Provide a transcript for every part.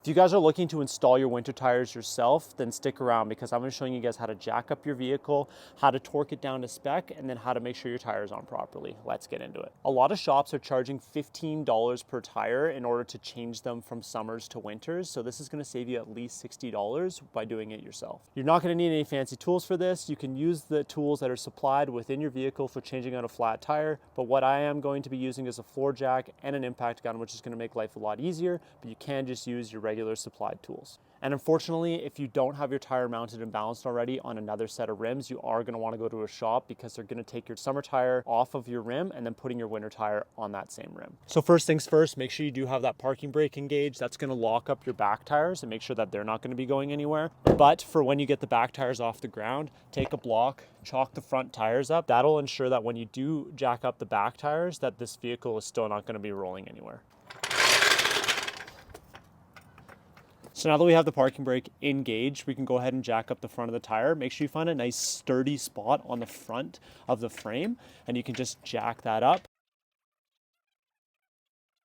If you guys are looking to install your winter tires yourself, then stick around because I'm going to show you guys how to jack up your vehicle, how to torque it down to spec, and then how to make sure your tire's on properly. Let's get into it. A lot of shops are charging $15 per tire in order to change them from summers to winters, so this is going to save you at least $60 by doing it yourself. You're not going to need any fancy tools for this. You can use the tools that are supplied within your vehicle for changing out a flat tire, but what I am going to be using is a floor jack and an impact gun, which is going to make life a lot easier, but you can just use your regular supplied tools. And unfortunately, if you don't have your tire mounted and balanced already on another set of rims, you are going to want to go to a shop because they're going to take your summer tire off of your rim and then putting your winter tire on that same rim. So first things first, make sure you do have that parking brake engaged. That's going to lock up your back tires and make sure that they're not going to be going anywhere. But for when you get the back tires off the ground, take a block, chalk the front tires up. That'll ensure that when you do jack up the back tires, that this vehicle is still not going to be rolling anywhere. So now that we have the parking brake engaged, we can go ahead and jack up the front of the tire. Make sure you find a nice sturdy spot on the front of the frame, and you can just jack that up.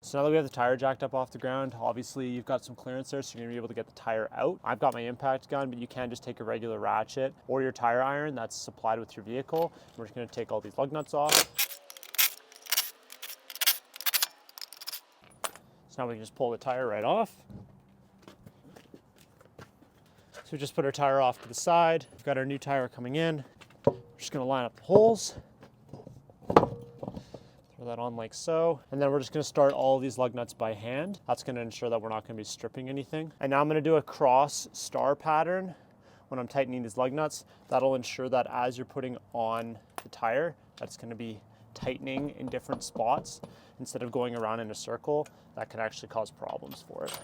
So now that we have the tire jacked up off the ground, obviously you've got some clearance there, so you're gonna be able to get the tire out. I've got my impact gun, but you can just take a regular ratchet or your tire iron that's supplied with your vehicle. We're just gonna take all these lug nuts off. So now we can just pull the tire right off. So we just put our tire off to the side. We've got our new tire coming in. We're just gonna line up the holes. Throw that on like so. And then we're just gonna start all of these lug nuts by hand. That's gonna ensure that we're not gonna be stripping anything. And now I'm gonna do a cross star pattern when I'm tightening these lug nuts. That'll ensure that as you're putting on the tire, that's gonna be tightening in different spots instead of going around in a circle. That can actually cause problems for it.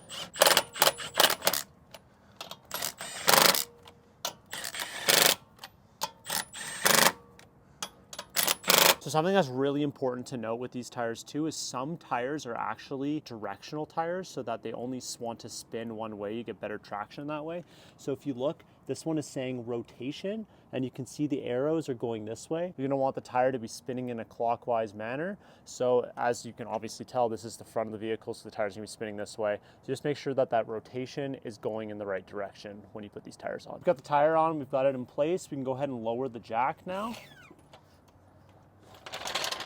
So something that's really important to note with these tires too is some tires are actually directional tires so that they only want to spin one way. You get better traction that way. So if you look, this one is saying rotation and you can see the arrows are going this way. You're gonna want the tire to be spinning in a clockwise manner. So as you can obviously tell, this is the front of the vehicle, so the tire's gonna be spinning this way. So just make sure that that rotation is going in the right direction when you put these tires on. We've got the tire on, we've got it in place. We can go ahead and lower the jack now.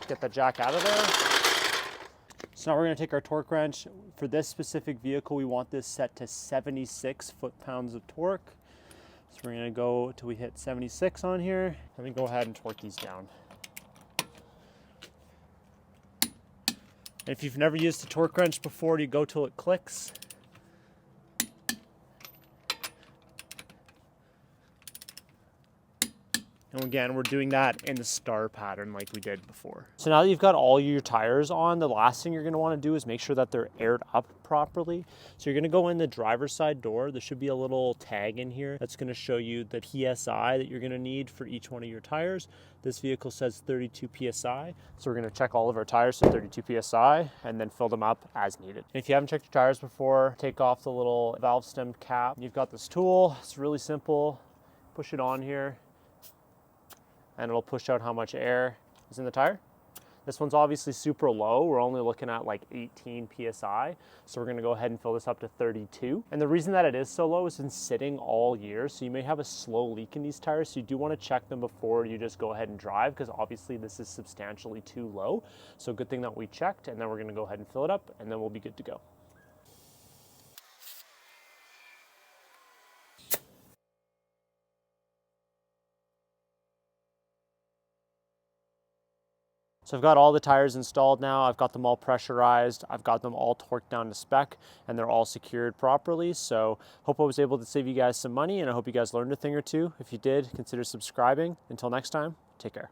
Get the jack out of there. So now we're going to take our torque wrench. For this specific vehicle, we want this set to 76 foot-pounds of torque. So we're going to go till we hit 76 on here. Let me go ahead and torque these down. And if you've never used a torque wrench before, you go till it clicks. And again, we're doing that in the star pattern like we did before. So now that you've got all your tires on, the last thing you're gonna wanna do is make sure that they're aired up properly. So you're gonna go in the driver's side door. There should be a little tag in here that's gonna show you the PSI that you're gonna need for each one of your tires. This vehicle says 32 PSI. So we're gonna check all of our tires to 32 PSI and then fill them up as needed. And if you haven't checked your tires before, take off the little valve stem cap. You've got this tool, it's really simple. Push it on here, and it'll push out how much air is in the tire. This one's obviously super low. We're only looking at like 18 PSI. So we're gonna go ahead and fill this up to 32. And the reason that it is so low is it's been sitting all year. So you may have a slow leak in these tires. So you do wanna check them before you just go ahead and drive because obviously this is substantially too low. So good thing that we checked, and then we're gonna go ahead and fill it up and then we'll be good to go. So I've got all the tires installed now. I've got them all pressurized. I've got them all torqued down to spec, and they're all secured properly. So hope I was able to save you guys some money, and I hope you guys learned a thing or two. If you did, consider subscribing. Until next time, take care.